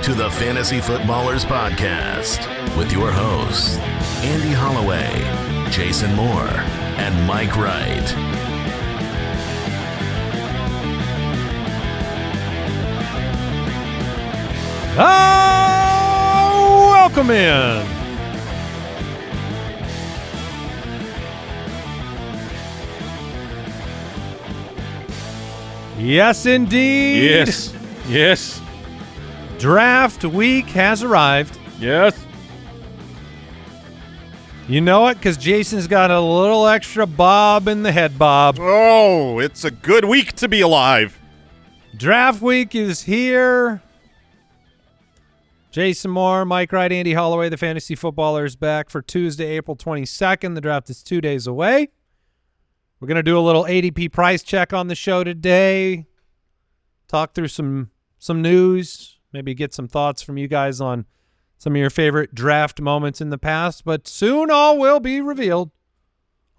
to the Fantasy Footballers Podcast with your hosts, Andy Holloway, Jason Moore, and Mike Wright. Welcome in. Yes, indeed. Yes. Draft week has arrived. Yes. You know it because Jason's got a little extra bob in the head bob. Oh, it's a good week to be alive. Draft week is here. Jason Moore, Mike Wright, Andy Holloway, the Fantasy Footballers back for Tuesday, April 22nd. The draft is 2 days away. We're going to do a little ADP price check on the show today. Talk through some news. Maybe get some thoughts from you guys on some of your favorite draft moments in the past. But soon all will be revealed.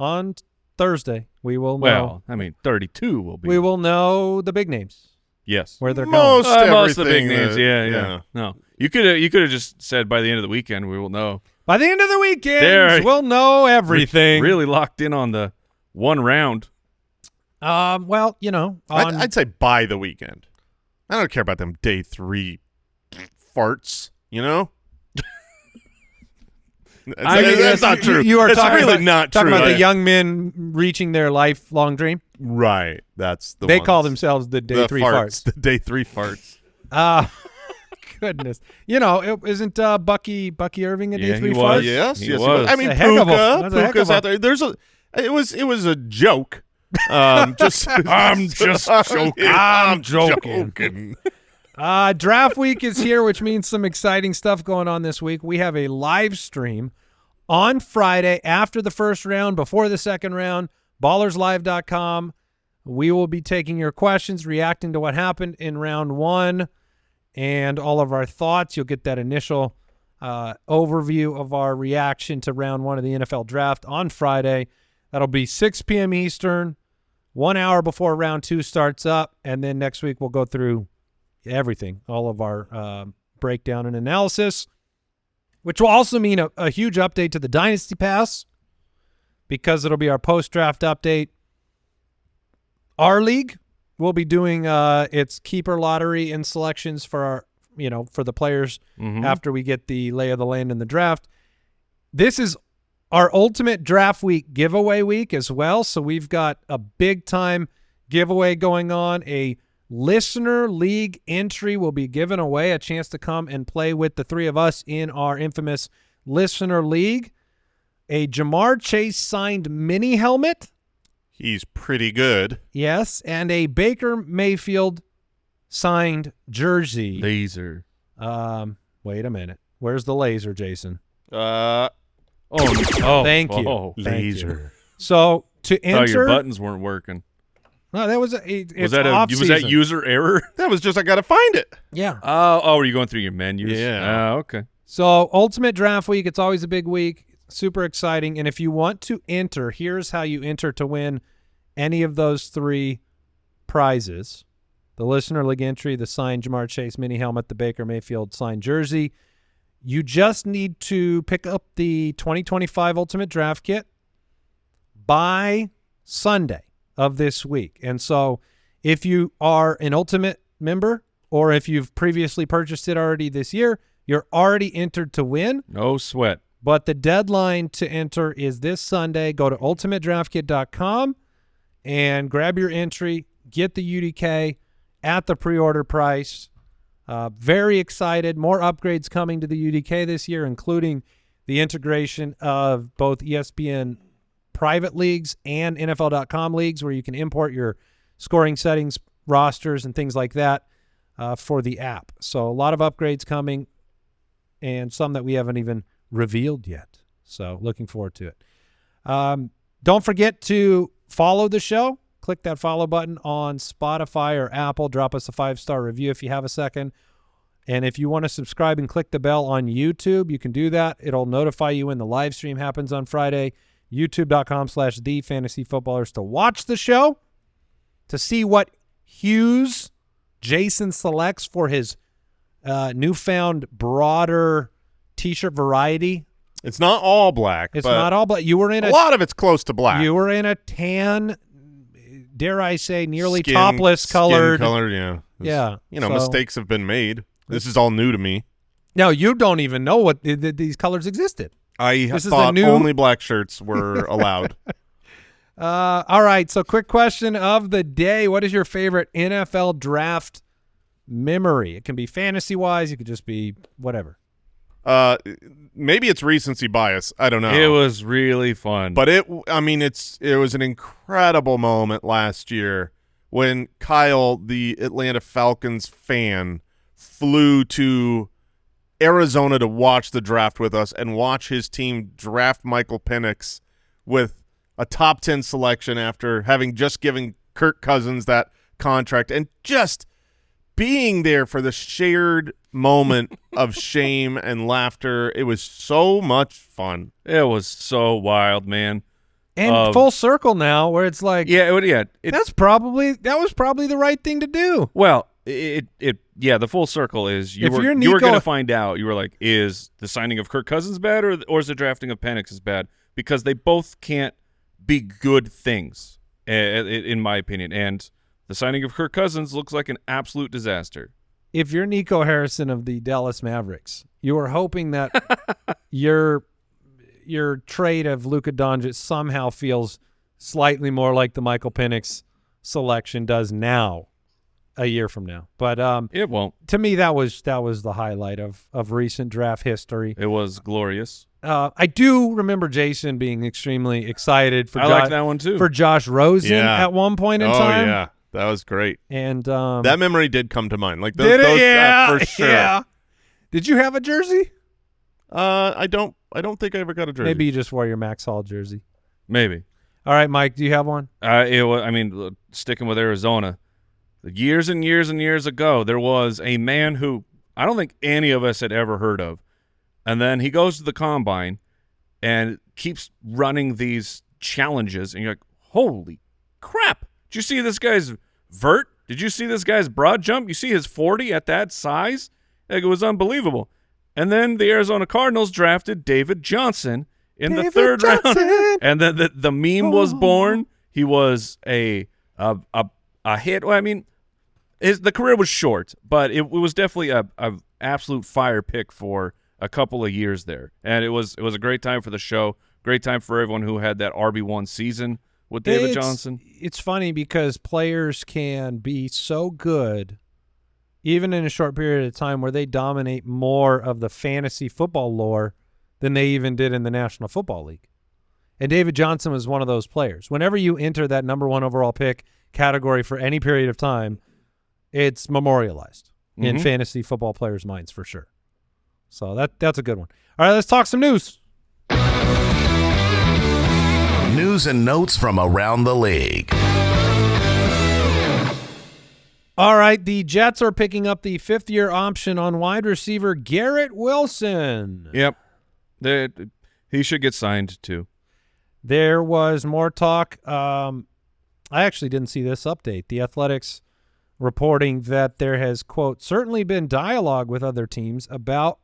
On Thursday, we will know. Well, I mean, 32 will be. We will know the big names. Yes. Where they're most going. Most of the big names, yeah. No. You could have just said by the end of the weekend we will know. By the end of the weekend, we'll know everything. Really locked in on the one round. Well, you know. I'd say by the weekend. I don't care about them day 3 farts, you know? That's not true. You are it's talking really about, not talking true. about the young men reaching their lifelong dream? Right. That's the They ones. call themselves the day 3 farts. The day 3 farts. Goodness. You know, isn't Bucky Irving a day 3 he fart? was. Yes. He yes. was. I mean, That's a heck of a- Puka's out there. It was a joke. I'm just joking. I'm joking. Draft week is here, which means some exciting stuff going on this week. We have a live stream on Friday after the first round, before the second round, ballerslive.com. We will be taking your questions, reacting to what happened in round 1 and all of our thoughts. You'll get that initial overview of our reaction to round 1 of the NFL draft on Friday. That'll be 6 p.m. Eastern, 1 hour before round 2 starts up, and then next week we'll go through everything, all of our breakdown and analysis, which will also mean a huge update to the Dynasty Pass because it'll be our post-draft update. Our league will be doing its keeper lottery and selections for our, for the players after we get the lay of the land in the draft. This is our ultimate draft week giveaway week as well, so we've got a big-time giveaway going on. A listener league entry will be given away, a chance to come and play with the 3 of us in our infamous listener league. A Jamar Chase signed mini helmet. He's pretty good. Yes, and a Baker Mayfield signed jersey. Laser. Wait a minute. Where's the laser, Jason? Thank you. Oh, laser. So to enter, your buttons weren't working. No, that was Was that user error? That was just I got to find it. Yeah. Were you going through your menus? Yeah. Okay. So ultimate draft week, it's always a big week, super exciting. And if you want to enter, here's how you enter to win any of those 3 prizes: the listener league entry, the signed Jamar Chase mini helmet, the Baker Mayfield signed jersey. You just need to pick up the 2025 Ultimate Draft Kit by Sunday of this week. And so if you are an Ultimate member or if you've previously purchased it already this year, you're already entered to win. No sweat. But the deadline to enter is this Sunday. Go to ultimatedraftkit.com and grab your entry, get the UDK at the pre-order price. Very excited. More upgrades coming to the UDK this year, including the integration of both ESPN private leagues and NFL.com leagues where you can import your scoring settings, rosters, and things like that for the app. So a lot of upgrades coming and some that we haven't even revealed yet. So looking forward to it. Don't forget to follow the show. Click that follow button on Spotify or Apple. Drop us a 5-star review if you have a second. And if you want to subscribe and click the bell on YouTube, you can do that. It'll notify you when the live stream happens on Friday. YouTube.com/TheFantasyFootballers to watch the show, to see what hues Jason selects for his newfound broader T-shirt variety. It's not all black. It's but not all black. You were in a lot of it's close to black. You were in a tan, dare I say, nearly Skin topless colored. Yeah. Yeah. Mistakes have been made. This is all new to me. No, you don't even know what these colors existed. I thought only black shirts were allowed. All right, so quick question of the day. What is your favorite NFL draft memory? It can be fantasy-wise. It could just be whatever. Maybe it's recency bias. I don't know. It was really fun. But it was an incredible moment last year when Kyle, the Atlanta Falcons fan, flew to Arizona to watch the draft with us and watch his team draft Michael Penix with a top 10 selection after having just given Kirk Cousins that contract, and just being there for the shared moment of shame and laughter. It was so much fun. It was so wild, man. And full circle now, where it's like, that was probably the right thing to do. Well, the full circle is you were going to find out. You were like, is the signing of Kirk Cousins bad, or is the drafting of Penix is bad? Because they both can't be good things, in my opinion. And the signing of Kirk Cousins looks like an absolute disaster. If you're Nico Harrison of the Dallas Mavericks, you were hoping that your trade of Luka Doncic somehow feels slightly more like the Michael Penix selection does now, a year from now. But it won't. To me, that was the highlight of recent draft history. It was glorious. I do remember Jason being extremely excited for like that one too. For Josh Rosen at one point in time. Oh yeah, that was great. And that memory did come to mind. Like those for sure. Yeah. Did you have a jersey? I don't think I ever got a jersey. Maybe you just wore your Max Hall jersey. Maybe. All right, Mike, do you have one? Sticking with Arizona, years and years and years ago, there was a man who I don't think any of us had ever heard of. And then he goes to the combine and keeps running these challenges. And you're like, holy crap. Did you see this guy's vert? Did you see this guy's broad jump? You see his 40 at that size? Like, it was unbelievable. And then the Arizona Cardinals drafted David Johnson in the third round. And then the meme was born. He was a hit. Well, I mean, the career was short, but it was definitely a absolute fire pick for a couple of years there. And it was a great time for the show, great time for everyone who had that RB1 season with David Johnson. It's funny because players can be so good even in a short period of time where they dominate more of the fantasy football lore than they even did in the National Football League. And David Johnson was one of those players. Whenever you enter that number one overall pick category for any period of time, it's memorialized in fantasy football players' minds for sure. So that's a good one. All right, let's talk some news. News and notes from around the league. All right, the Jets are picking up the fifth-year option on wide receiver Garrett Wilson. Yep. He should get signed too. There was more talk. I actually didn't see this update. The Athletics reporting that there has, quote, certainly been dialogue with other teams about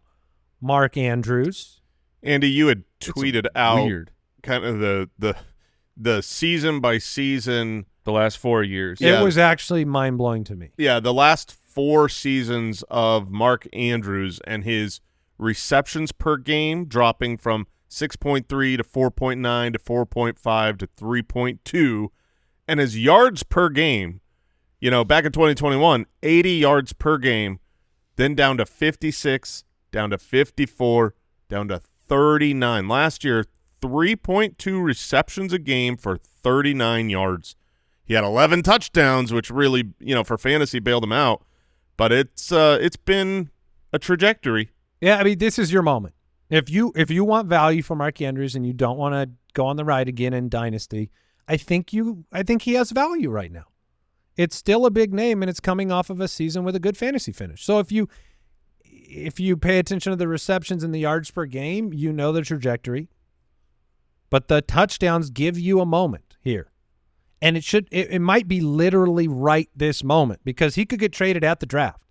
Mark Andrews. Andy, you had tweeted out weird. Kind of the season by season. The last 4 years. It was actually mind-blowing to me. Yeah, the last 4 seasons of Mark Andrews and his receptions per game dropping from 6.3 to 4.9 to 4.5 to 3.2, and his yards per game, back in 2021, 80 yards per game, then down to 56, down to 54, down to 39. Last year, 3.2 receptions a game for 39 yards. He had 11 touchdowns, which really, for fantasy bailed him out. But it's been a trajectory. Yeah, I mean, this is your moment. If you want value from Mark Andrews and you don't want to go on the ride again in Dynasty, I think he has value right now. It's still a big name, and it's coming off of a season with a good fantasy finish. So if you pay attention to the receptions and the yards per game, you know the trajectory. But the touchdowns give you a moment here. And it might be literally right this moment because he could get traded at the draft.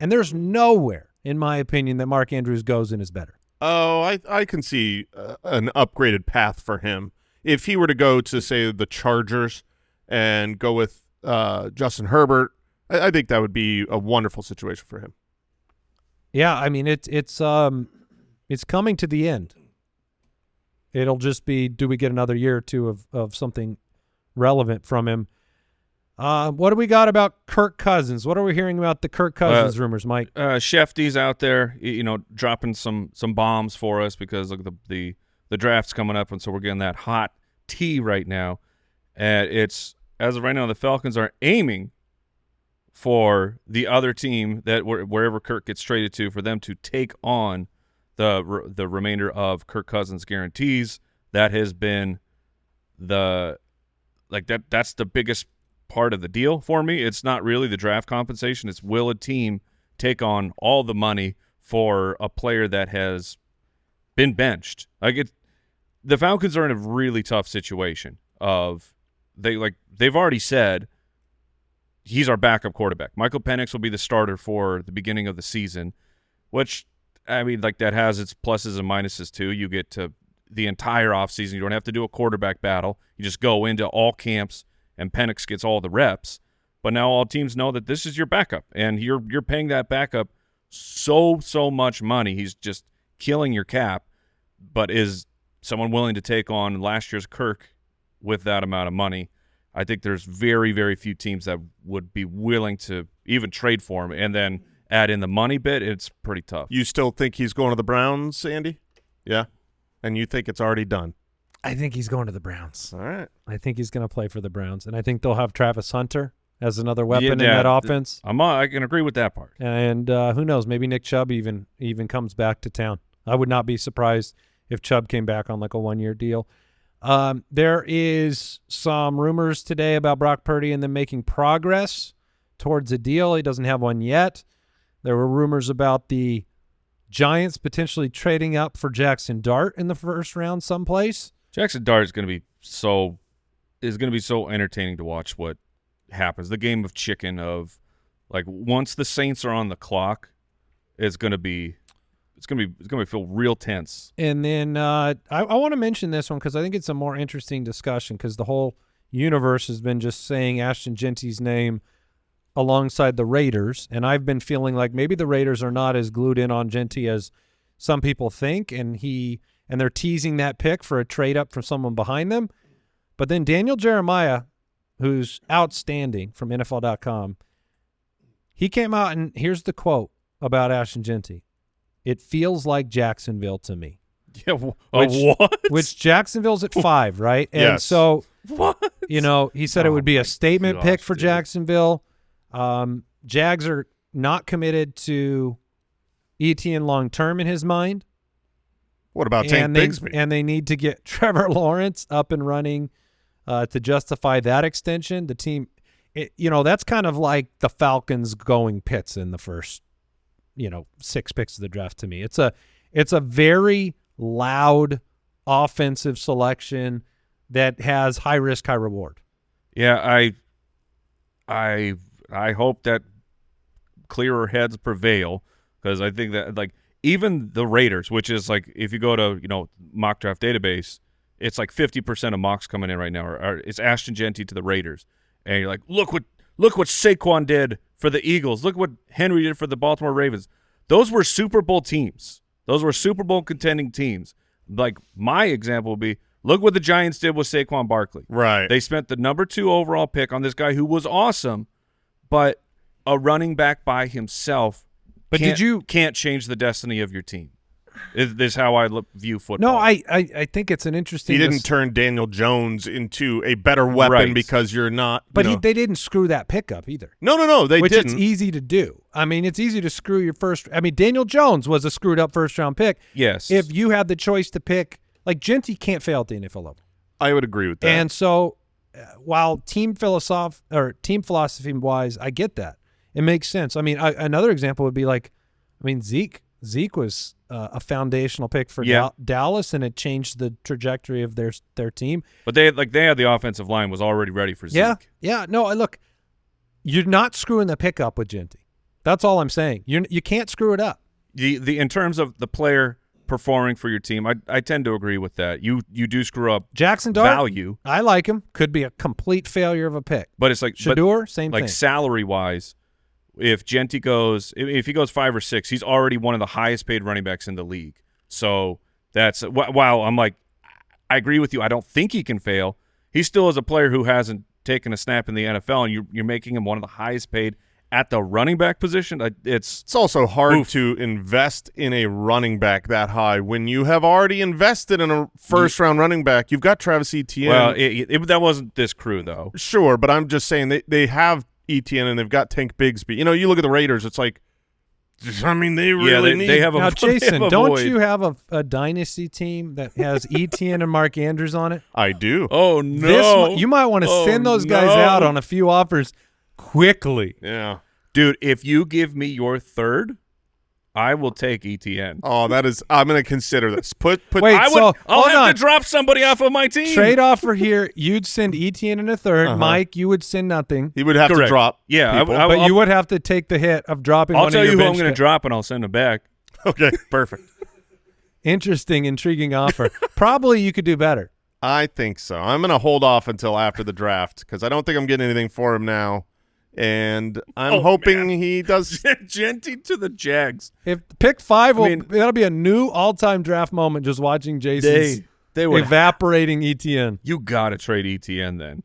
And there's nowhere, in my opinion, that Mark Andrews goes and is better. Oh, I can see an upgraded path for him. If he were to go to, say, the Chargers and go with Justin Herbert, I think that would be a wonderful situation for him. Yeah, I mean, it's coming to the end. It'll just be, do we get another year or two of something relevant from him? What do we got about Kirk Cousins? What are we hearing about the Kirk Cousins rumors, Mike? Shefty's out there, dropping some bombs for us because look, the draft's coming up, and so we're getting that hot tea right now. And it's, as of right now, the Falcons are aiming for the other team that wherever Kirk gets traded to, for them to take on the remainder of Kirk Cousins' guarantees. That has been that's the biggest part of the deal for me. It's not really the draft compensation. It's will a team take on all the money for a player that has been benched? The Falcons are in a really tough situation they've already said he's our backup quarterback. Michael Penix will be the starter for the beginning of the season, which, I mean, that has its pluses and minuses too. You get to the entire offseason. You don't have to do a quarterback battle. You just go into all camps, and Penix gets all the reps. But now all teams know that this is your backup, and you're paying that backup so much money. He's just killing your cap. But is someone willing to take on last year's Kirk with that amount of money? I think there's very, very few teams that would be willing to even trade for him, and then add in the money bit. It's pretty tough. You still think he's going to the Browns, Andy? Yeah? And you think it's already done? I think he's going to the Browns. All right. I think he's going to play for the Browns, and I think they'll have Travis Hunter as another weapon in that offense. I can agree with that part. And who knows? Maybe Nick Chubb even comes back to town. I would not be surprised if Chubb came back on like a one-year deal. There is some rumors today about Brock Purdy and them making progress towards a deal. He doesn't have one yet. There were rumors about the Giants potentially trading up for Jackson Dart in the first round someplace. Jackson Dart is going to be so entertaining to watch what happens. The game of chicken of, like, once the Saints are on the clock, it's going to feel real tense. And then I want to mention this one because I think it's a more interesting discussion because the whole universe has been just saying Ashton Genty's name alongside the Raiders, and I've been feeling like maybe the Raiders are not as glued in on Genty as some people think, and they're teasing that pick for a trade up from someone behind them. But then Daniel Jeremiah, who's outstanding from NFL.com, he came out and here's the quote about Ashton Genty. It feels like Jacksonville to me. Yeah, what? Which Jacksonville's at 5, right? And yes. so, what? He said it would be a statement pick for dude. Jacksonville. Jags are not committed to Etienne long-term in his mind. What about Tank Bigsby? And they need to get Trevor Lawrence up and running to justify that extension. The team, that's kind of like the Falcons going Pitts in the first 6 picks of the draft to me. It's a very loud offensive selection that has high risk, high reward. Yeah, I hope that clearer heads prevail because I think that even the Raiders, which is if you go to mock draft database, it's 50% of mocks coming in right now are it's Ashton Genty to the Raiders, and you're like, look what Saquon did for the Eagles. Look what Henry did for the Baltimore Ravens. Those were Super Bowl teams. Those were Super Bowl contending teams. My example would be, look what the Giants did with Saquon Barkley. Right. They spent the number 2 overall pick on this guy who was awesome, but a running back by himself can't change the destiny of your team. Is how I view football. No, I think it's an interesting. He didn't turn Daniel Jones into a better weapon because you're not. But they didn't screw that pickup either. No, they which didn't. It's easy to do. I mean, it's easy to screw your first. I mean, Daniel Jones was a screwed up first round pick. Yes. If you had the choice to pick, Genty can't fail at the NFL level. I would agree with that. And so, while team philosophy wise, I get that. It makes sense. I mean, another example would be Zeke. Zeke was a foundational pick for Dallas, and it changed the trajectory of their team. But they had the offensive line was already ready for Zeke. Yeah. No, look, you're not screwing the pick up with Genty. That's all I'm saying. You can't screw it up. The in terms of the player performing for your team, I tend to agree with that. You do screw up Jackson Dart, value. I like him. Could be a complete failure of a pick. But it's like Shador, same like thing. salary wise, if Genty goes, if he goes 5 or 6, he's already one of the highest paid running backs in the league. So that's wow. I'm like, I agree with you. I don't think he can fail. He still is a player who hasn't taken a snap in the NFL, and you're making him one of the highest paid at the running back position. It's also hard to invest in a running back that high when you have already invested in a first-round running back. You've got Travis Etienne. Well, that wasn't this crew, though. Sure, but I'm just saying they have Etienne and they've got Tank Bigsby. You know, you look at the Raiders, it's like, I mean, they really need. They have now, Jason, don't void. you have a dynasty team that has Etienne and Mark Andrews on it? I do. Oh, no. You might want to send those guys out on a few offers quickly. Yeah. Dude, if you give me your third, I will take ETN. Oh, that is – I'm going to consider this. Wait, I'll have to drop somebody off of my team. Trade offer here, you'd send ETN in a third. Mike, you would send nothing. He would have to drop people. But you would have to take the hit of dropping I'll one of tell your you who bench I'm going to drop, and I'll send him back. Okay, perfect. Interesting, intriguing offer. Probably you could do better. I think so. I'm going to hold off until after the draft because I don't think I'm getting anything for him now. And I'm hoping he does. Genty to the Jags. If pick 5, that'll be a new all-time draft moment just watching Jason's they were evaporating ETN. You got to trade ETN then.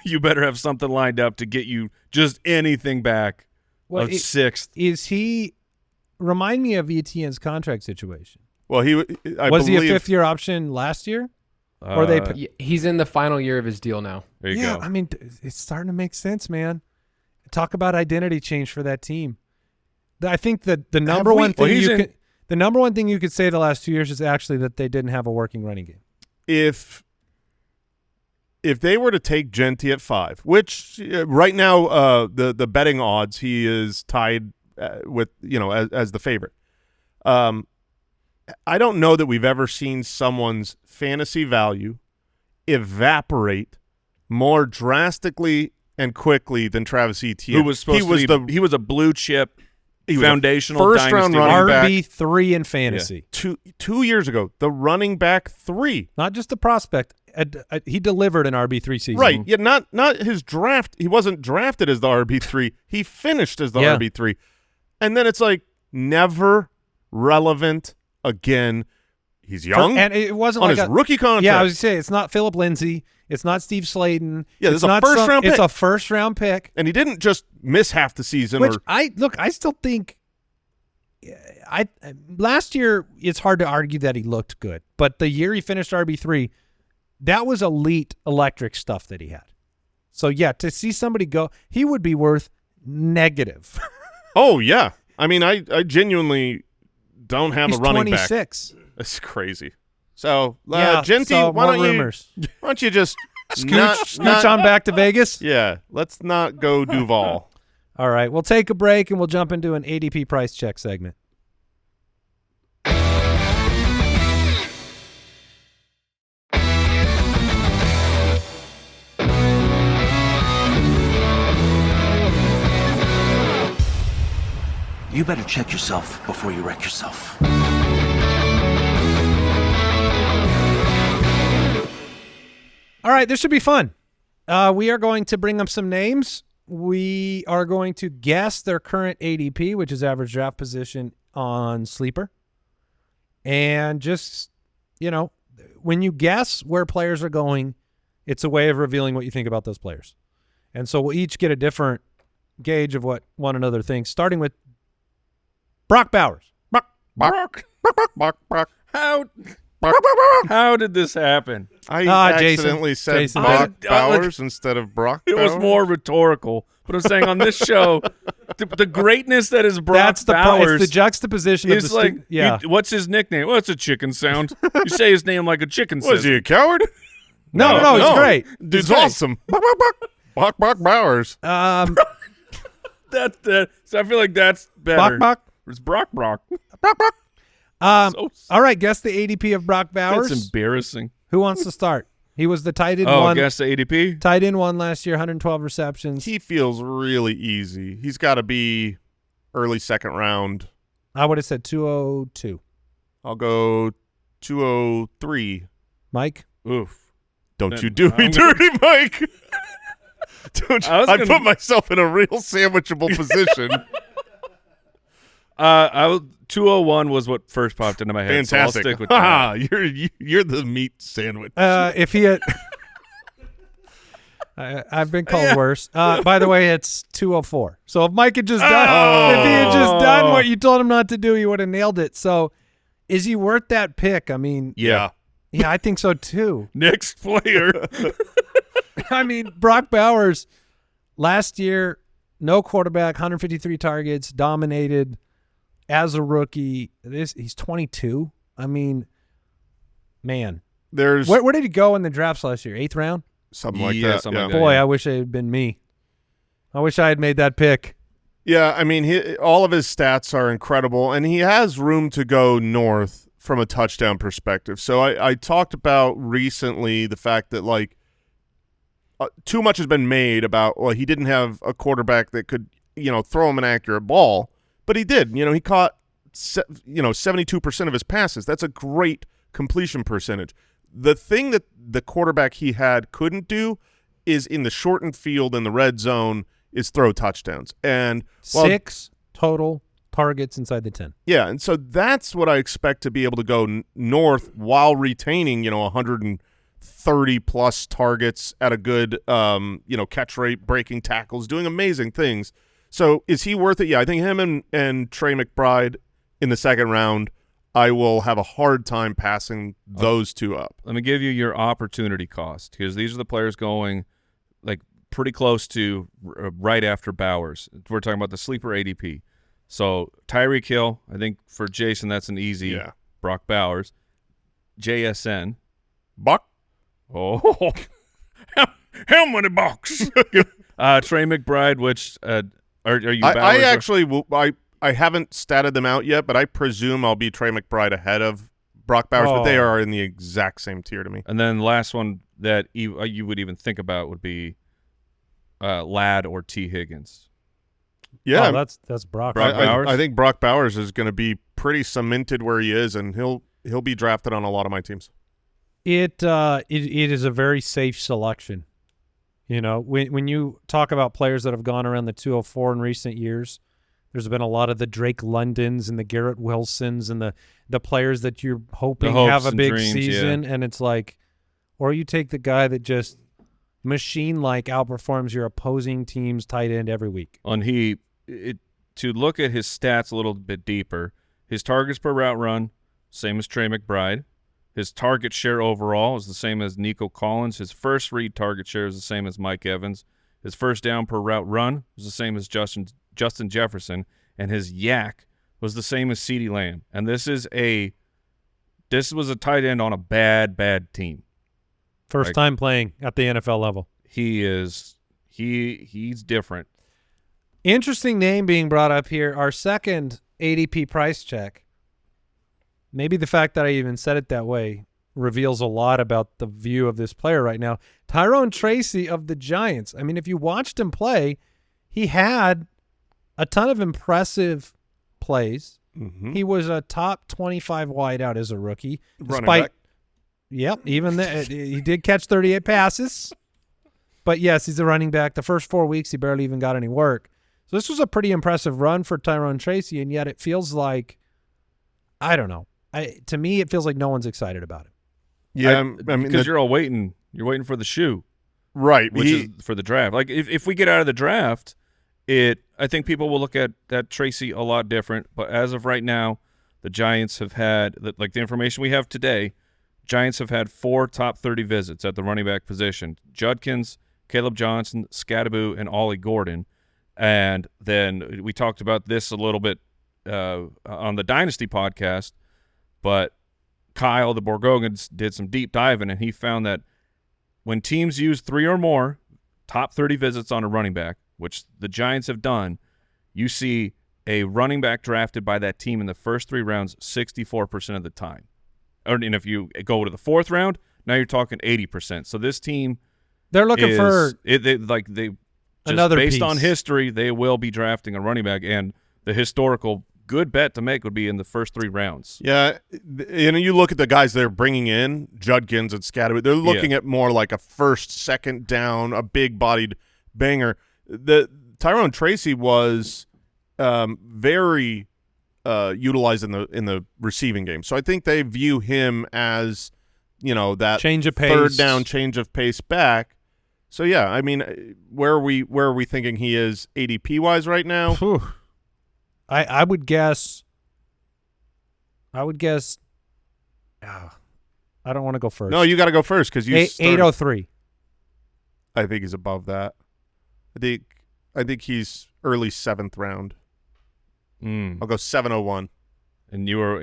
You better have something lined up to get you just anything back. Well, 6th. Is he – remind me of ETN's contract situation. Well, was he a 5th-year option last year? Or he's in the final year of his deal now. There you go. I mean, it's starting to make sense, man. Talk about identity change for that team. I think that the number one thing you could say the last 2 years is actually that they didn't have a working running game. If they were to take Genty at 5, which right now the betting odds he is tied with as the favorite. I don't know that we've ever seen someone's fantasy value evaporate more drastically and quickly than Travis Etienne. Who was supposed to be, he was a blue chip foundational first-round running back. RB3 in fantasy. Yeah. 2 years ago, the running back 3. Not just a prospect. He delivered an RB3 season. Right. Yeah, not his draft. He wasn't drafted as the RB3. He finished as the RB3. And then it's like never relevant again. He's young. And it wasn't on like his rookie contract. Yeah, I was going to say, it's not Philip Lindsay. It's not Steve Slayton. Yeah, this is a first-round pick. It's a first-round pick. And he didn't just miss half the season. I still think last year it's hard to argue that he looked good. But the year he finished RB3, that was elite electric stuff that he had. So, yeah, to see somebody go, he would be worth negative. Oh, yeah. I mean, I genuinely don't have a running 26. back. That's crazy. So, yeah, Genty, why don't you just scooch on back to Vegas? Yeah, let's not go Duval. All right, we'll take a break and we'll jump into an ADP Price Check segment. You better check yourself before you wreck yourself. All right, this should be fun. We are going to bring up some names. We are going to guess their current ADP, which is average draft position on Sleeper. And just, when you guess where players are going, it's a way of revealing what you think about those players. And so we'll each get a different gauge of what one another thinks, starting with Brock Bowers. Brock. How did this happen? I accidentally said Brock Bowers instead of Brock Bowers. It was more rhetorical. But I'm saying on this show, the greatness that is Brock Bowers. It's the juxtaposition of the what's his nickname? Well, it's a chicken sound. You say his name like a chicken sound. Was he a coward? No, he's great. Dude's awesome. Brock Bowers. So I feel like that's better. Brock. It's Brock. All right, guess the ADP of Brock Bowers. That's embarrassing. Who wants to start? He was the tight end one. Oh, guess the ADP? Tight end one last year, 112 receptions. He feels really easy. He's got to be early second round. I would have said 202. I'll go 203. Mike? Oof. Don't you do me dirty, Mike. I put myself in a real sandwichable position. 201 was what first popped into my head. Fantastic. So I'll stick with that. You're the meat sandwich. If he had I've been called worse. By the way, it's 204. So if Mike had just done if he had just done what you told him not to do, he would have nailed it. So is he worth that pick? I mean, yeah, I think so too. Next player. I mean, Brock Bowers last year, no quarterback, 153 targets, dominated as a rookie. He's 22. I mean, man. Where did he go in the drafts last year? 8th round? Something like that. Boy, I wish it had been me. I wish I had made that pick. Yeah, I mean, all of his stats are incredible, and he has room to go north from a touchdown perspective. So I talked about recently the fact that, like, too much has been made about, well, he didn't have a quarterback that could, throw him an accurate ball, but he did. He caught, 72% of his passes. That's a great completion percentage. The thing that the quarterback he had couldn't do is in the shortened field in the red zone is throw touchdowns. And 6 total targets inside the 10. Yeah, and so that's what I expect to be able to go north while retaining, 130-plus targets at a good, catch rate, breaking tackles, doing amazing things. So is he worth it? Yeah, I think him and Trey McBride in the second round, I will have a hard time passing those two up. Let me give you your opportunity cost, because these are the players going like pretty close to right after Bowers. We're talking about the sleeper ADP. So Tyreek Hill, I think for Jason that's an easy. Yeah. Brock Bowers, JSN. Buck? Oh, how many bucks? Trey McBride, which are you? I actually will. I haven't statted them out yet, but I presume I'll be Trey McBride ahead of Brock Bowers, but they are in the exact same tier to me. And then the last one that you would even think about would be Ladd or Tee Higgins. Yeah, that's Brock. Bowers. I think Brock Bowers is going to be pretty cemented where he is, and he'll be drafted on a lot of my teams. It is a very safe selection. When you talk about players that have gone around the 204 in recent years, there's been a lot of the Drake Londons and the Garrett Wilsons and the players that you're hoping have a big season, and it's like, or you take the guy that just machine-like outperforms your opposing team's tight end every week. And to look at his stats a little bit deeper, his targets per route run, same as Trey McBride. His target share overall is the same as Nico Collins. His first read target share is the same as Mike Evans. His first down per route run is the same as Justin Jefferson, and his yak was the same as CeeDee Lamb. And this was a tight end on a bad team. First time playing at the NFL level. He's different. Interesting name being brought up here. Our second ADP price check. Maybe the fact that I even said it that way reveals a lot about the view of this player right now. Tyrone Tracy of the Giants. I mean, if you watched him play, he had a ton of impressive plays. Mm-hmm. He was a top 25 wideout as a rookie. Running back. Yep, even he did catch 38 passes. But, yes, he's a running back. The first 4 weeks, he barely even got any work. So this was a pretty impressive run for Tyrone Tracy, and yet it feels like, I don't know. To me, it feels like no one's excited about it. Yeah, I mean, because you're all waiting. You're waiting for the shoe, right? Which is for the draft. Like if we get out of the draft, I think people will look at that Tracy a lot different. But as of right now, the Giants have had the information we have today. Giants have had 4 top 30 visits at the running back position: Judkins, Caleb Johnson, Scadaboo, and Ollie Gordon. And then we talked about this a little bit on the Dynasty podcast. But Kyle, the Borgogans, did some deep diving, and he found that when teams use 3 or more top 30 visits on a running back, which the Giants have done, you see a running back drafted by that team in the first 3 rounds 64% of the time. And if you go to the 4th round, now you're talking 80%. So this team, they're looking for another piece. on history, they will be drafting a running back, and the historical good bet to make would be in the first 3 rounds. Yeah, you look at the guys they're bringing in, Judkins and Scatterwood. They're looking at more like a first, second down, a big-bodied banger. The Tyrone Tracy was very utilized in the receiving game, so I think they view him as that change of pace, third down, change of pace back. So yeah, I mean, where are we thinking he is ADP wise right now? Whew. I would guess. I don't want to go first. No, you got to go first because you 803. I think he's above that. I think he's early 7th round. I'll go 701. And you were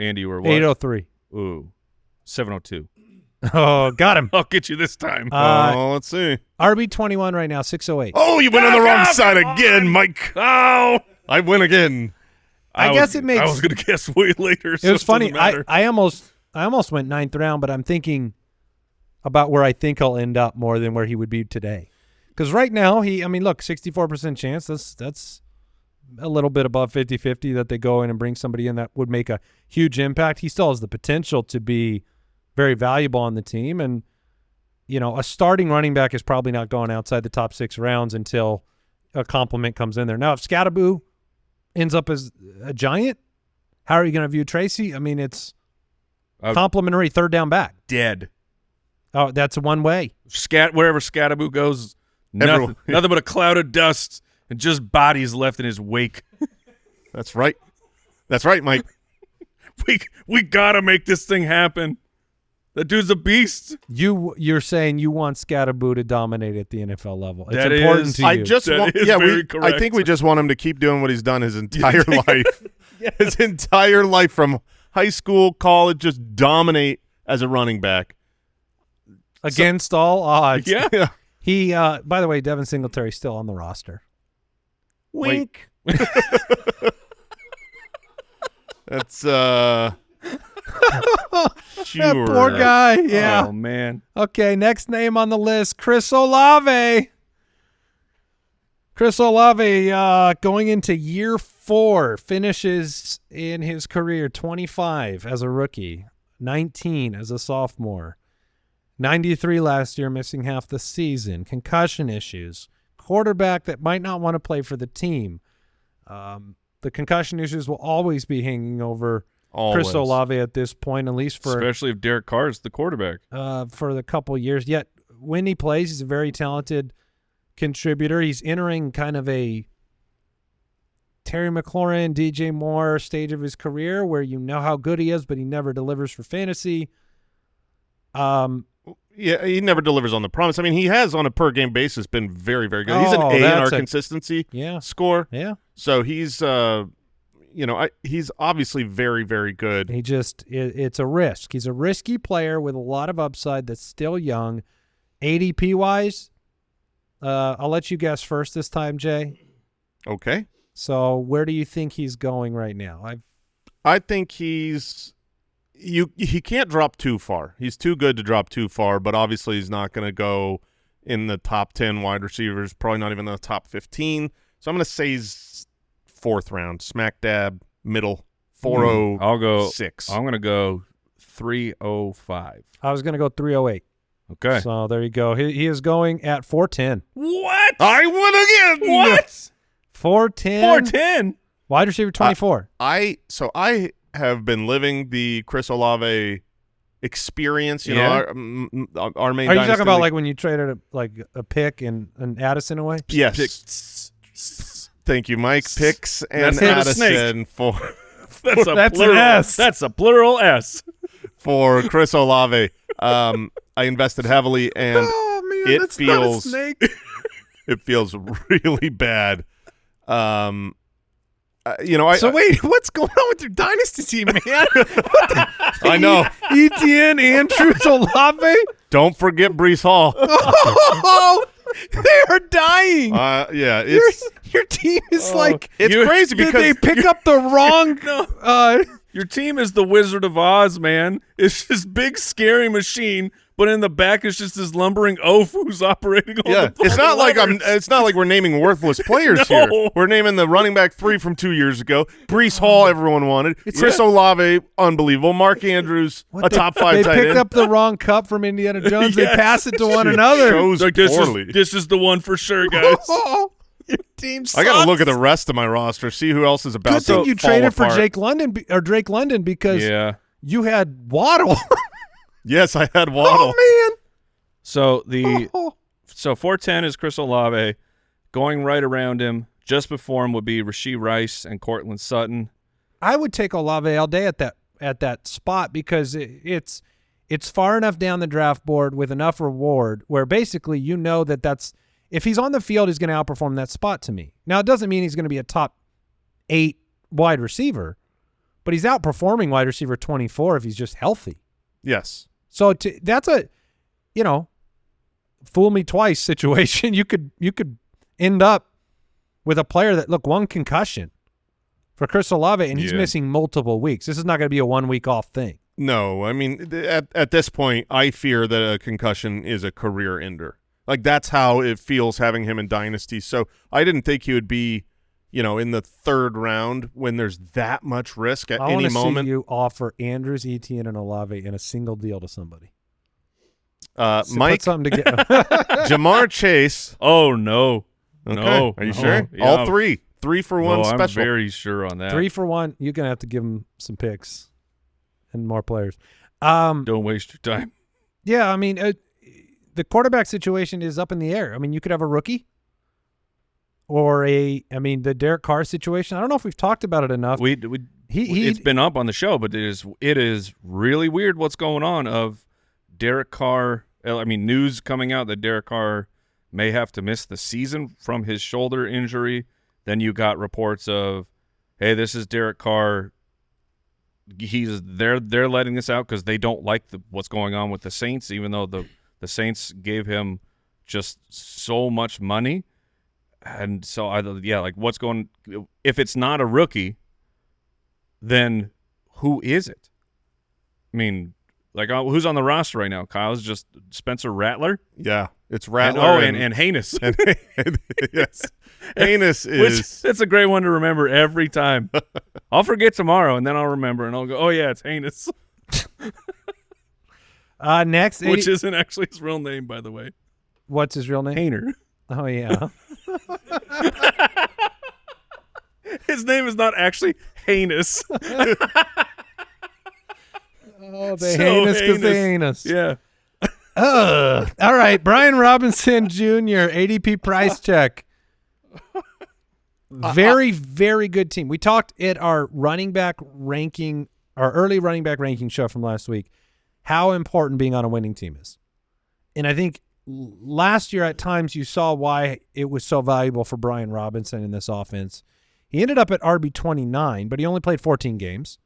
what? 803. Ooh, 702. Oh, got him. I'll get you this time. Let's see. RB21 right now, 608. Oh, you went on the wrong side again, Mike. Oh, I win again. I guess it makes. I was going to guess way later. It was funny. I almost went 9th round, but I'm thinking about where I think he'll end up more than where he would be today. Because right now, look, 64% chance. That's a little bit above 50-50 that they go in and bring somebody in that would make a huge impact. He still has the potential to be very valuable on the team. And, a starting running back is probably not going outside the top 6 rounds until a compliment comes in there. Now, if Scatterwood ends up as a giant, how are you going to view Tracy? I mean, it's complimentary third down back. Dead. Oh, that's one way. Wherever Scatterwood goes, nothing but a cloud of dust and just bodies left in his wake. That's right. That's right, Mike. we gotta make this thing happen. That dude's a beast. You're saying you want Scatterwood to dominate at the NFL level. It's that important is, to you. I think we just want him to keep doing what he's done his entire life. Yes. His entire life from high school, college, just dominate as a running back. Against all odds. Yeah. He, by the way, Devin Singletary's still on the roster. Wink. That's That poor guy. Yeah. Oh man. Okay, next name on the list, Chris Olave. Chris Olave going into year 4, finishes in his career 25 as a rookie, 19 as a sophomore, 93 last year, missing half the season, concussion issues, quarterback that might not want to play for the team. The concussion issues will always be hanging over Chris Olave at this point, at least for especially if Derek Carr is the quarterback for the couple years. Yet when he plays, he's a very talented contributor. He's entering kind of a Terry McLaurin, DJ Moore stage of his career where you know how good he is, but he never delivers for fantasy. Yeah, he never delivers on the promise. I mean, he has on a per game basis been very, very good. He's an A in our consistency score. Yeah. So he's he's obviously very, very good. He just it's a risk. He's a risky player with a lot of upside that's still young. ADP wise, I'll let you guess first this time, Jay. Okay. So where do you think he's going right now? I think he can't drop too far. He's too good to drop too far, but obviously he's not going to go in the top 10 wide receivers, probably not even in the top 15. So I'm going to say he's 4th round, smack dab, middle, 406. I'll go 6. I'm going to go 305. I was going to go 308. Okay. So there you go. He is going at 410. What? I win again. What? 410. 410. Wide receiver 24. I have been living the Chris Olave experience. You know, our main. Are you talking about like when you traded a pick and an Addison away? Yes. Thank you, Mike. Picks and That's Addison for. That's an S. That's a plural S. For Chris Olave. I invested heavily, and it feels it feels really bad. So wait, what's going on with your dynasty team, man? I know. Etienne, Andrews, Olave. Don't forget Breece Hall. Oh, they are dying. Yeah, your team is it's crazy because they pick up the wrong. Your team is the Wizard of Oz, man. It's this big scary machine but in the back is just this lumbering oaf who's operating all the it's not like levers. it's not like we're naming worthless players here. We're naming the running back 3 from 2 years ago. Brees Hall, everyone wanted. Chris Olave, unbelievable. Mark Andrews, top 5 They tight picked end. up the wrong cup from Indiana Jones. Yes. They pass it to one another. Chose Like, poorly. this is the one for sure, guys. Your team sucks. I got to look at the rest of my roster, see who else is about Good to thing you fall traded for apart. Drake London because Yeah. you had Waddle. Yes, I had Waddle. Oh man. So 410 is Chris Olave. Going right around him, just before him would be Rashee Rice and Cortland Sutton. I would take Olave all day at that spot because it's far enough down the draft board with enough reward where basically you know that's if he's on the field, he's going to outperform that spot to me. Now, it doesn't mean he's going to be a top 8 wide receiver, but he's outperforming wide receiver 24 if he's just healthy. Yes. So that's a, fool me twice situation. You could end up with a player that, look, one concussion for Chris Olave, and he's missing multiple weeks. This is not going to be a 1 week off thing. No, I mean, at this point, I fear that a concussion is a career ender. Like, that's how it feels having him in Dynasty. So I didn't think he would be, in the 3rd round when there's that much risk at any moment. I want to see you offer Andrews, Etienne, and Olave in a single deal to somebody. Mike, put something together. Jamar Chase. Oh, no. Okay. No. Are you No. sure? Yeah. All 3. 3 for 1 I'm special. very sure on that. 3 for 1. You're going to have to give him some picks and more players. Don't waste your time. Yeah, I mean, the quarterback situation is up in the air. I mean, you could have a rookie or the Derek Carr situation. I don't know if we've talked about it enough. It's been up on the show, but it is really weird what's going on of Derek Carr. I mean, news coming out that Derek Carr may have to miss the season from his shoulder injury. Then you got reports of, hey, this is Derek Carr. They're letting this out because they don't like what's going on with the Saints, even though the Saints gave him just so much money. And so, what's going – if it's not a rookie, then who is it? I mean, who's on the roster right now? Kyle's just Spencer Rattler? Yeah, it's Rattler. And Haynes. Yes. Haynes is – that's a great one to remember every time. I'll forget tomorrow, and then I'll remember, and I'll go, oh, yeah, it's Haynes. Next. Which isn't actually his real name, by the way. What's his real name? Hayner. Oh, yeah. His name is not actually Haynes. Oh, they heinous because they heinous. Yeah. All right, Brian Robinson Jr., ADP Price Check. Very, very good team. We talked at our running back ranking, our early running back ranking show from last week, how important being on a winning team is. And I think last year at times you saw why it was so valuable for Brian Robinson in this offense. He ended up at RB29, but he only played 14 games.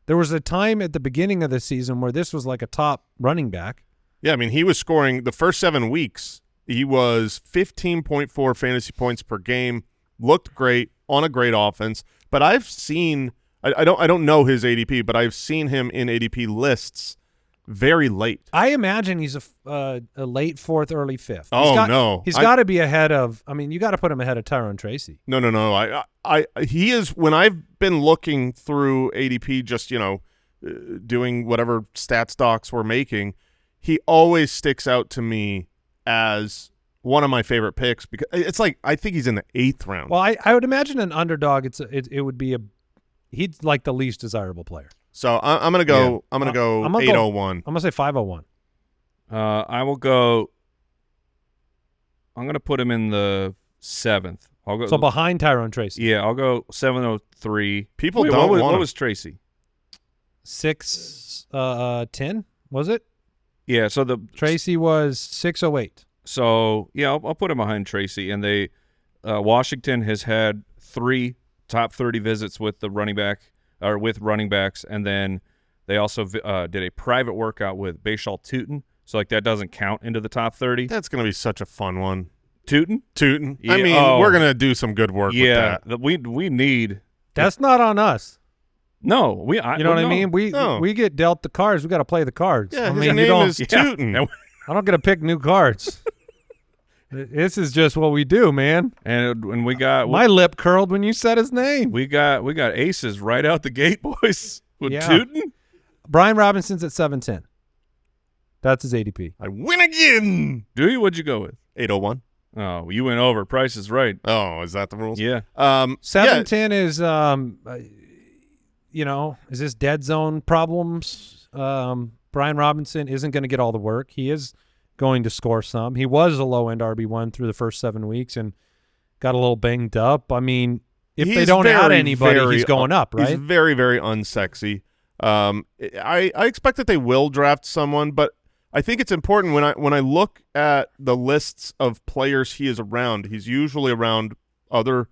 There was a time at the beginning of the season where this was like a top running back. Yeah, I mean, he was scoring the first 7 weeks. He was 15.4 fantasy points per game, looked great on a great offense. But I've seen I don't know his ADP, but I've seen him in ADP lists very late. I imagine he's a late 4th, early 5th. No. He's got to be ahead of – I mean, you got to put him ahead of Tyrone Tracy. No. He is – when I've been looking through ADP just, doing whatever stats docs we're making, he always sticks out to me as one of my favorite picks because it's like I think he's in the 8th round. Well, I would imagine an underdog, it would be he's like the least desirable player. So I'm gonna go. Yeah. I'm gonna go 801. I'm gonna say 501. I will go. I'm gonna put him in the 7th. I'll go. So behind Tyrone Tracy. Yeah, I'll go 703. People don't want. What was Tracy? 610 was it? Yeah. So Tracy was 608. So yeah, I'll put him behind Tracy. And they Washington has had 3 top 30 visits with the running back. Or with running backs, and then they also did a private workout with Bashal Tootin, so that doesn't count into the top 30. That's going to be such a fun one. Tootin? Yeah, I mean, we're going to do some good work with that. We need. That's not on us. No, you know what I mean? We get dealt the cards. We got to play the cards. Yeah, I his mean, name is Tootin'. Yeah. I don't get to pick new cards. This is just what we do, man. And when we got my lip curled when you said his name. we got aces right out the gate, boys. With Yeah. Tootin'. Brian Robinson's at 710. That's his ADP. I win again. Do you? What'd you go with? 801. Oh, you went over. Price is right. Oh, is that the rules? Yeah. 710 is is this dead zone problems? Brian Robinson isn't going to get all the work. He is going to score some. He was a low-end RB1 through the first 7 weeks and got a little banged up. I mean, if they don't add anybody, he's going up, right? He's very, very unsexy. I expect that they will draft someone, but I think it's important when I look at the lists of players he is around, he's usually around other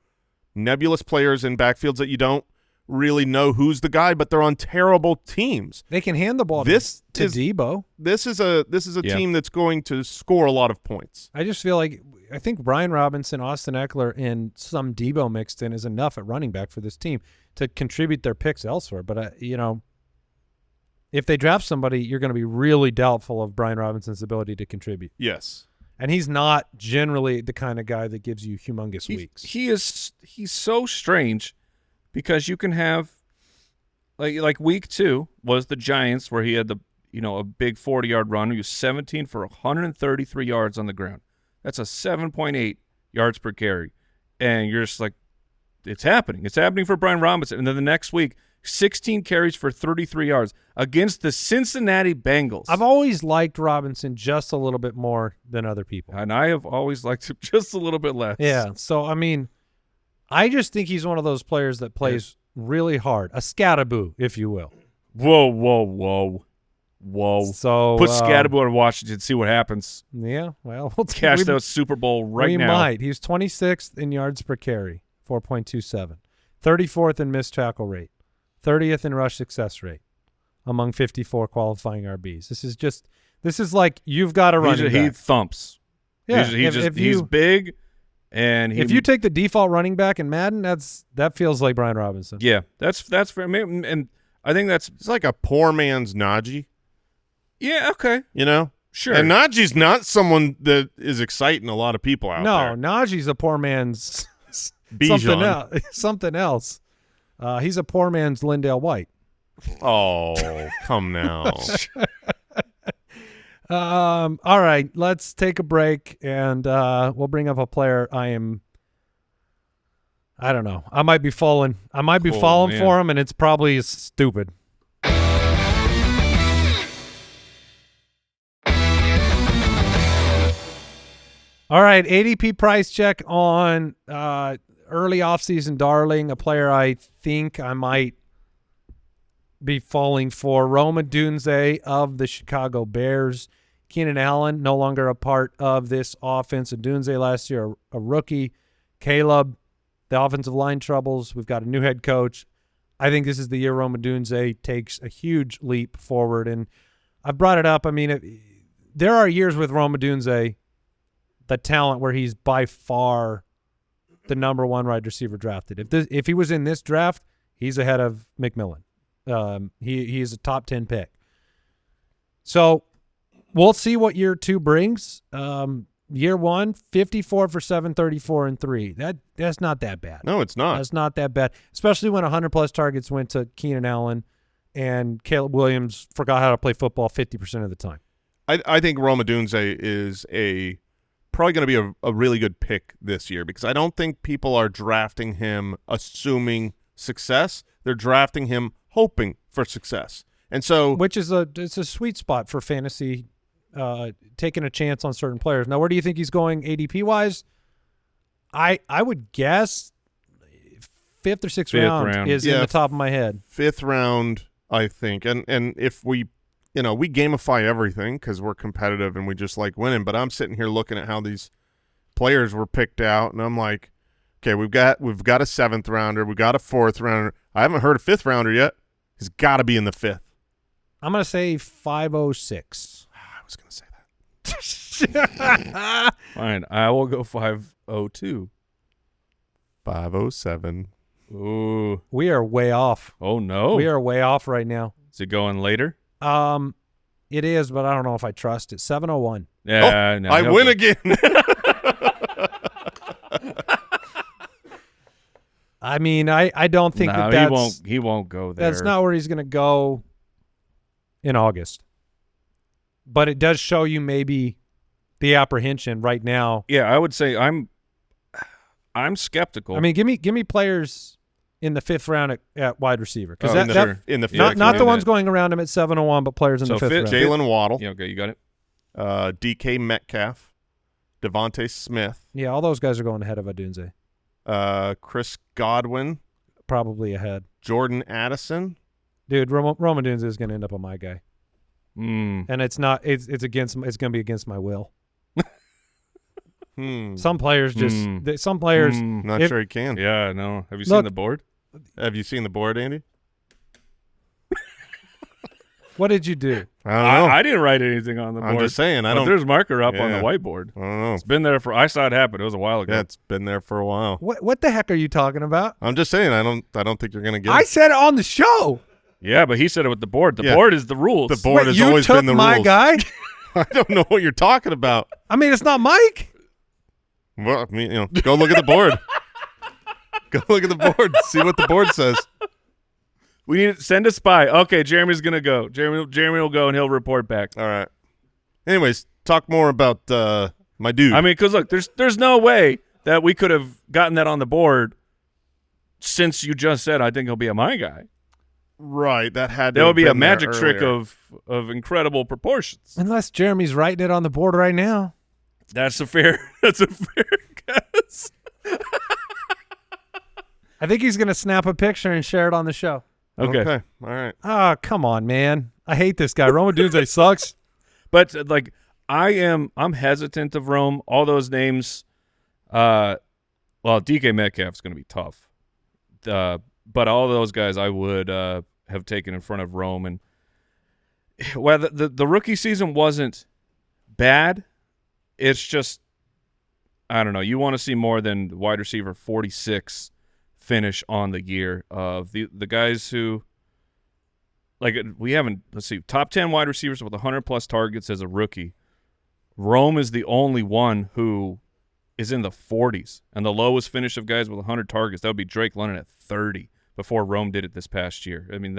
nebulous players in backfields that you don't really know who's the guy, but they're on terrible teams. They can hand the ball to Debo. This is a team that's going to score a lot of points. I just feel like I think Brian Robinson, Austin Eckler, and some Debo mixed in is enough at running back for this team to contribute their picks elsewhere. But if they draft somebody, you're going to be really doubtful of Brian Robinson's ability to contribute. Yes. And he's not generally the kind of guy that gives you humongous weeks. He's so strange because you can have like week 2 was the Giants where he had a big 40-yard run. He was 17 for 133 yards on the ground. That's a 7.8 yards per carry. And you're just like, it's happening. It's happening for Brian Robinson. And then the next week, 16 carries for 33 yards against the Cincinnati Bengals. I've always liked Robinson just a little bit more than other people. And I have always liked him just a little bit less. Yeah, so, I mean, I just think he's one of those players that plays really hard. A scataboo, if you will. Whoa. So put Scatterbo in Washington, see what happens. Yeah, well, we'll cash that Super Bowl now. We might. He's 26th in yards per carry, 4.27. 34th in missed tackle rate. 30th in rush success rate among 54 qualifying RBs. This is like you've got a running back. He thumps. Yeah, he's big, and if you take the default running back in Madden, that feels like Brian Robinson. Yeah, that's fair. And I think it's like a poor man's Najee. Yeah, okay. Sure. And Najee's not someone that is exciting a lot of people out there. No, Najee's a poor man's something else. He's a poor man's Lindale White. Oh, come now. All right, let's take a break, and we'll bring up a player I don't know. I might be falling. For him, and it's probably stupid. All right, ADP price check on early offseason darling, a player I think I might be falling for. Odunze of the Chicago Bears. Keenan Allen, no longer a part of this offense. Odunze last year, a rookie. Caleb, the offensive line troubles. We've got a new head coach. I think this is the year Odunze takes a huge leap forward. And I've brought it up. I mean, there are years with Odunze, the talent where he's by far the number one wide receiver drafted. If he was in this draft, he's ahead of McMillan. He's a top 10 pick. So we'll see what year 2 brings. Year 1, 54 for 734 and 3. That's not that bad. No, it's not. That's not that bad, especially when 100+ targets went to Keenan Allen and Caleb Williams forgot how to play football 50% of the time. I think Odunze is probably going to be a really good pick this year because I don't think people are drafting him assuming success. They're drafting him hoping for success. And so which is it's a sweet spot for fantasy, taking a chance on certain players. Now, where do you think he's going ADP wise? I would guess 5th or 6th round is in the top of my head. 5th round, I think. And if we we gamify everything because we're competitive and we just like winning. But I'm sitting here looking at how these players were picked out, and I'm like, okay, we've got a 7th rounder, we got a 4th rounder. I haven't heard a 5th rounder yet. He's got to be in the 5th. I'm gonna say 506. I was gonna say that. Fine, I will go 502. 507. Ooh. We are way off. Oh, no. We are way off right now. Is it going later? It is, but I don't know if I trust it. 7:01. Yeah, no, I win again. I mean, I don't think no, that's he won't go there. that's not where he's going to go in August. But it does show you maybe the apprehension right now. Yeah, I would say I'm skeptical. I mean, give me players in the 5th round at wide receiver, because in the not fifth the round. ones going around him at 7:01, but players in the 5th round. Jalen Waddle. Yeah, okay, you got it. DK Metcalf, Devontae Smith. Yeah, all those guys are going ahead of Odunze. Chris Godwin, Probably ahead. Jordan Addison. Dude, Roman Odunze is going to end up on my guy. Mm. And it's not. It's against. It's going to be against my will. Some players Some players. Not sure he can. Yeah, no. Have you seen the board? Have you seen the board, Andy? What did you do? I don't know. I didn't write anything on the board. I'm just saying. But there's marker up on the whiteboard. I don't know. It's been there for. I saw it happen. It was a while ago. Yeah, it's been there for a while. What the heck are you talking about? I'm just saying. I don't think you're gonna get. I it. said it on the show. Yeah, but he said it with the board. The Yeah. board is the rules. The board has you always took been the my rules. guy. I don't know what you're talking about. I mean, it's not Mike. Well, I mean, go look at the board. Go look at the board. See what the board says. We need to send a spy. Okay, Jeremy's gonna go. Jeremy will go and he'll report back. All right. Anyways, talk more about my dude. I mean, because look, there's no way that we could have gotten that on the board since you just said I think he'll be a my guy. right. That had to That would have be a been there magic trick earlier. of incredible proportions. Unless Jeremy's writing it on the board right now. That's a fair guess. I think he's going to snap a picture and share it on the show. Okay. All right. Oh, come on, man. I hate this guy. Roman Odunze sucks. But like I'm hesitant of Rome. All those names, well, DK Metcalf's going to be tough. But all those guys I would have taken in front of Rome. And well, the rookie season wasn't bad. It's just, I don't know. You want to see more than wide receiver 46 finish on the year of the guys who, like, we haven't, let's see, top 10 wide receivers with 100-plus targets as a rookie. Rome is the only one who is in the 40s, and the lowest finish of guys with 100 targets, that would be Drake London at 30 before Rome did it this past year. I mean,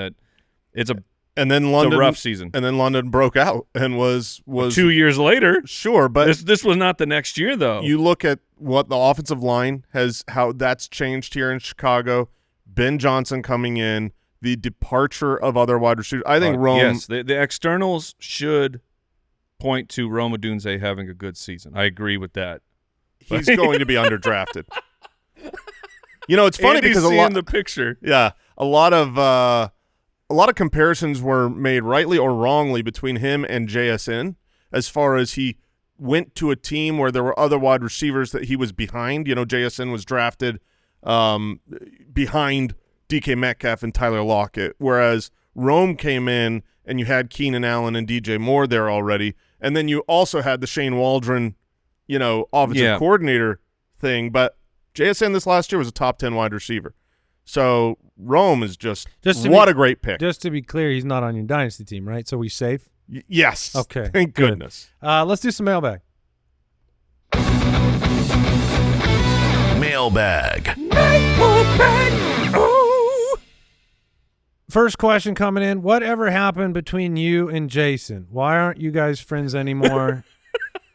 it's a rough season. And then London broke out and was 2 years later. Sure, but This was not the next year, though. you look at what the offensive line has, how that's changed here in Chicago. Ben Johnson coming in, the departure of other wide receivers. I think Rome. Yes, the externals should point to Rome Odunze having a good season. I agree with that. He's going to be underdrafted. It's funny Andy's because seeing the picture. Yeah, a lot of comparisons were made rightly or wrongly between him and JSN as far as he went to a team where there were other wide receivers that he was behind. JSN was drafted behind DK Metcalf and Tyler Lockett, whereas Rome came in and you had Keenan Allen and DJ Moore there already, and then you also had the Shane Waldron, offensive coordinator thing. But JSN this last year was a top 10 wide receiver. So Rome is just what a great pick. Just to be clear, he's not on your dynasty team, right? So we safe? Yes. Okay. Thank good. goodness. Let's do some mailbag. Mailbag. First question coming in. Whatever happened between you and Jason? Why aren't you guys friends anymore?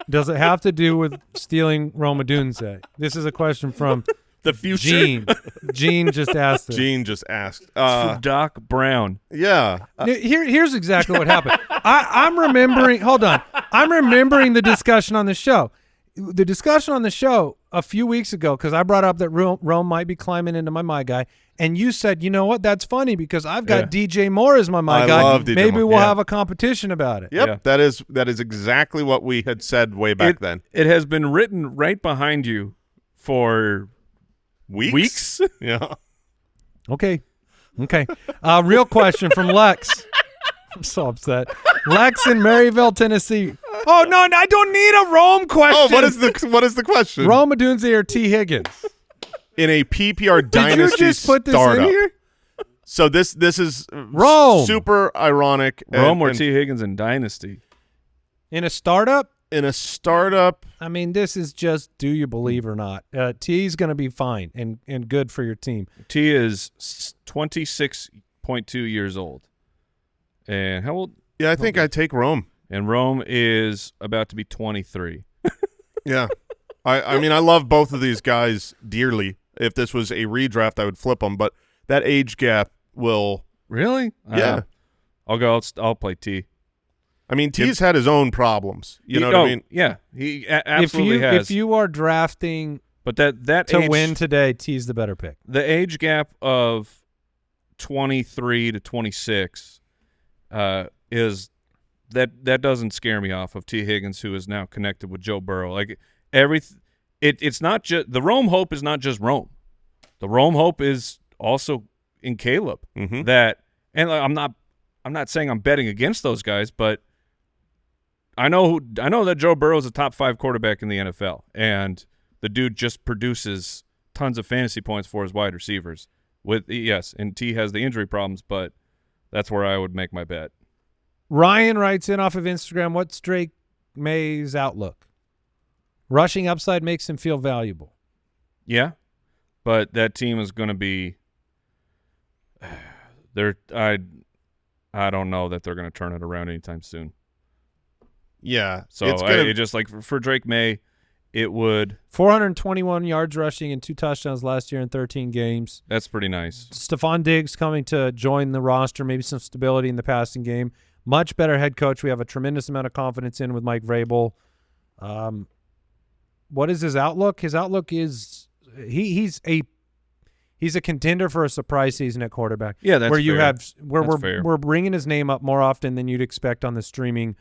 Does it have to do with stealing Rome Odunze? This is a question from The future. Gene. Gene just asked it. Gene just asked. From Doc Brown. Yeah. Here's exactly what happened. I'm remembering. Hold on. I'm remembering the discussion on the show. The discussion on the show a few weeks ago, because I brought up that Rome might be climbing into my guy, and you said, you know what? That's funny because I've got DJ Moore as my I guy. love DJ Maybe Moore. we'll Yeah. have a competition about it. Yep. Yeah. That is exactly what we had said way back then. It has been written right behind you for weeks? Yeah. Okay. Real question from Lex. I'm so upset. Lex in Maryville, Tennessee. Oh no, I don't need a Rome question. Oh, what is the question? Rome Odunze or Tee Higgins? in a PPR dynasty Did you just put this startup. in here? So this is Rome. super ironic. Rome or and Tee Higgins in Dynasty. In a startup? in a startup. I mean, this is just do you believe or not. T's going to be fine and good for your team. T is 26.2 years old. And how old? Yeah, I think I take Rome. And Rome is about to be 23. Yeah. I mean, I love both of these guys dearly. If this was a redraft, I would flip them, but that age gap will. Really? Yeah. I'll play T. I mean, T's had his own problems. You know what I mean? Yeah, he absolutely has. If you are drafting but that to age, win today, T's the better pick. the age gap of 23 to 26 is that doesn't scare me off of Tee Higgins, who is now connected with Joe Burrow. Like it's not just the Rome hope is not just Rome. The Rome hope is also in Caleb. Mm-hmm. That, and I'm not saying I'm betting against those guys, but I know that Joe Burrow is a top 5 quarterback in the NFL, and the dude just produces tons of fantasy points for his wide receivers. And T has the injury problems, but that's where I would make my bet. Ryan writes in off of Instagram, what's Drake May's outlook? Rushing upside makes him feel valuable. Yeah, but that team is going to be I don't know that they're going to turn it around anytime soon. Yeah. So it just like for Drake Maye, it would 421 yards rushing and 2 touchdowns last year in 13 games. That's pretty nice. Stephon Diggs coming to join the roster, maybe some stability in the passing game. Much better head coach. We have a tremendous amount of confidence in with Mike Vrabel. What is his outlook? His outlook is he's a contender for a surprise season at quarterback. Yeah, that's fair. We're bringing his name up more often than you'd expect on the streaming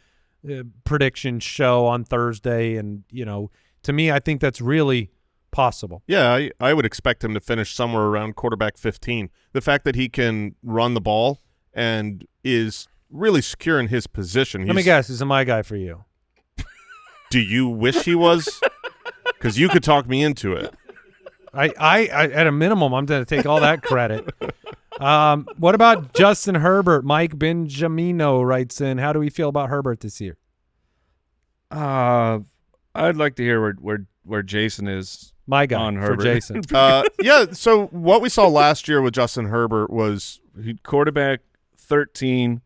prediction show on Thursday, and to me, I think that's really possible. Yeah, I would expect him to finish somewhere around quarterback 15. The fact that he can run the ball and is really secure in his position. Let me guess, he's a my guy for you. Do you wish he was? Because you could talk me into it. I at a minimum, I'm going to take all that credit. What about Justin Herbert? Mike Benjamino writes in, how do we feel about Herbert this year? I'd like to hear where Jason is. My guy on for Herbert. Jason. Yeah, so what we saw last year with Justin Herbert was he quarterback 13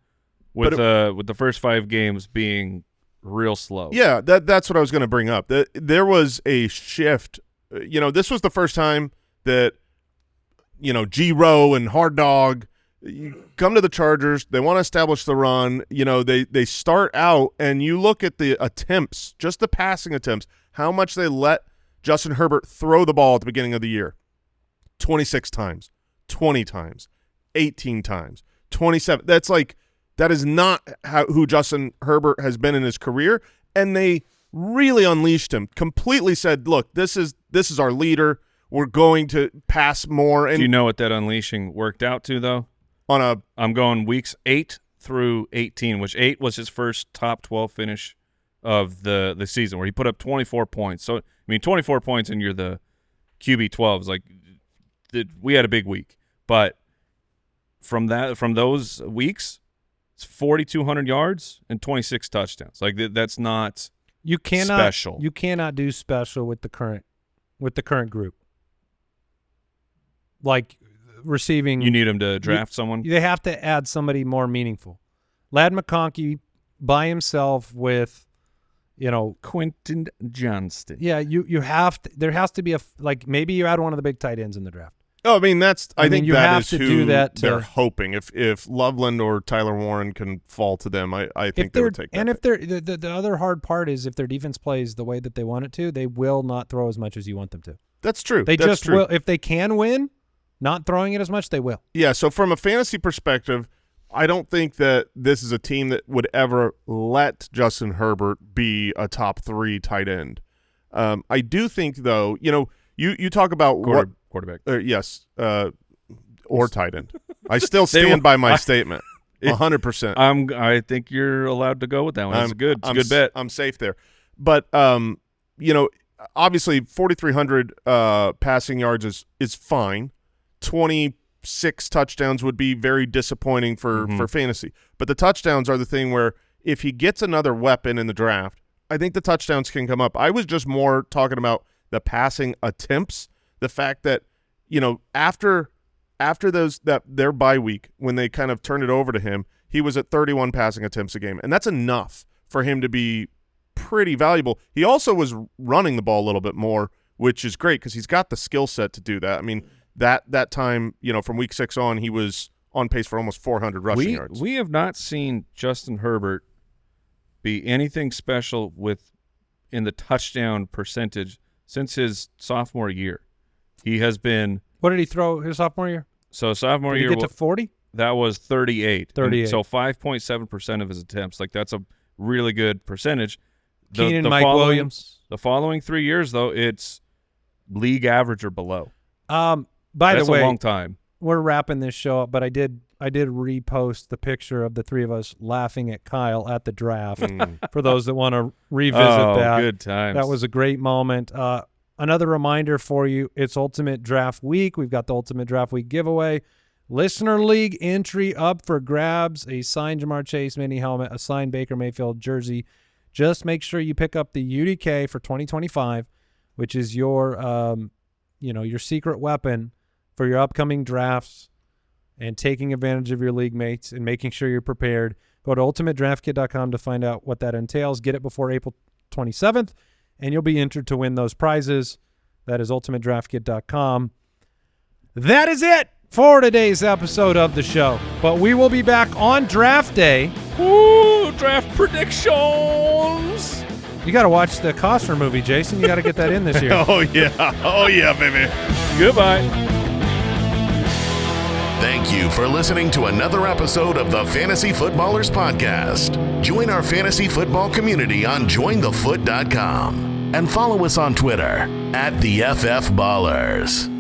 with the first 5 games being real slow. Yeah, that's what I was going to bring up. There was a shift. This was the first time that G-Row and Hard Dog come to the Chargers. They want to establish the run. They start out, and you look at the attempts, just the passing attempts, how much they let Justin Herbert throw the ball at the beginning of the year. 26 times, 20 times, 18 times, 27. That is not who Justin Herbert has been in his career, and they really unleashed him, completely said, look, this is our leader. We're going to pass more. And do you know what that unleashing worked out to, though? I'm going weeks 8 through 18, which 8 was his first top 12 finish of the season, where he put up 24 points. So, 24 points and you're the QB 12 is like we had a big week. But from those weeks, it's 4,200 yards and 26 touchdowns. Like that's not special. You cannot do special with the current group. Like receiving, you need him to draft someone. They have to add somebody more meaningful. Ladd McConkey by himself with, Quentin Johnston. Yeah, you have to. There has to be maybe you add one of the big tight ends in the draft. Oh, I think you that have is to who do that they're hoping. If Loveland or Tyler Warren can fall to them, I think they would take that. And if they're the other hard part is if their defense plays the way that they want it to, they will not throw as much as you want them to. That's true. That's true. Will. If they can win, not throwing it as much, they will. Yeah. So from a fantasy perspective, I don't think that this is a team that would ever let Justin Herbert be a top 3 tight end. I do think, though, you talk about quarterback. Yes, or tight end. I still stand by my statement, 100%. I think you're allowed to go with that one. It's a good bet. I'm safe there. But obviously 4,300 passing yards is fine. 26 touchdowns would be very disappointing for fantasy. But the touchdowns are the thing where if he gets another weapon in the draft, I think the touchdowns can come up. I was just more talking about the passing attempts, the fact that, after their bye week, when they kind of turned it over to him, he was at 31 passing attempts a game. And that's enough for him to be pretty valuable. He also was running the ball a little bit more, which is great because he's got the skill set to do that. I mean, that time, from week 6 on, he was on pace for almost 400 rushing yards. We have not seen Justin Herbert be anything special in the touchdown percentage since his sophomore year. He has been. What did he throw his sophomore year? So sophomore year, did he get to 40? That was 38. 38. And so 5.7% of his attempts. That's a really good percentage. Keenan, Mike Williams. The following 3 years, though, it's league average or below. By That's the way, a long time. We're wrapping this show up, but I did repost the picture of the three of us laughing at Kyle at the draft. For those that want to revisit that. Good times. That was a great moment. Another reminder for you, it's Ultimate Draft Week. We've got the Ultimate Draft Week giveaway. Listener League entry up for grabs, a signed Jamar Chase mini helmet, a signed Baker Mayfield jersey. Just make sure you pick up the UDK for 2025, which is your your secret weapon for your upcoming drafts and taking advantage of your league mates and making sure you're prepared. Go to ultimatedraftkit.com to find out what that entails. Get it before April 27th, and you'll be entered to win those prizes. That is ultimatedraftkit.com. That is it for today's episode of the show. But we will be back on draft day. Ooh, draft predictions. You got to watch the Costner movie, Jason. You got to get that in this year. Oh, yeah, baby. Goodbye. Thank you for listening to another episode of the Fantasy Footballers Podcast. Join our fantasy football community on jointhefoot.com and follow us on Twitter @TheFFBallers.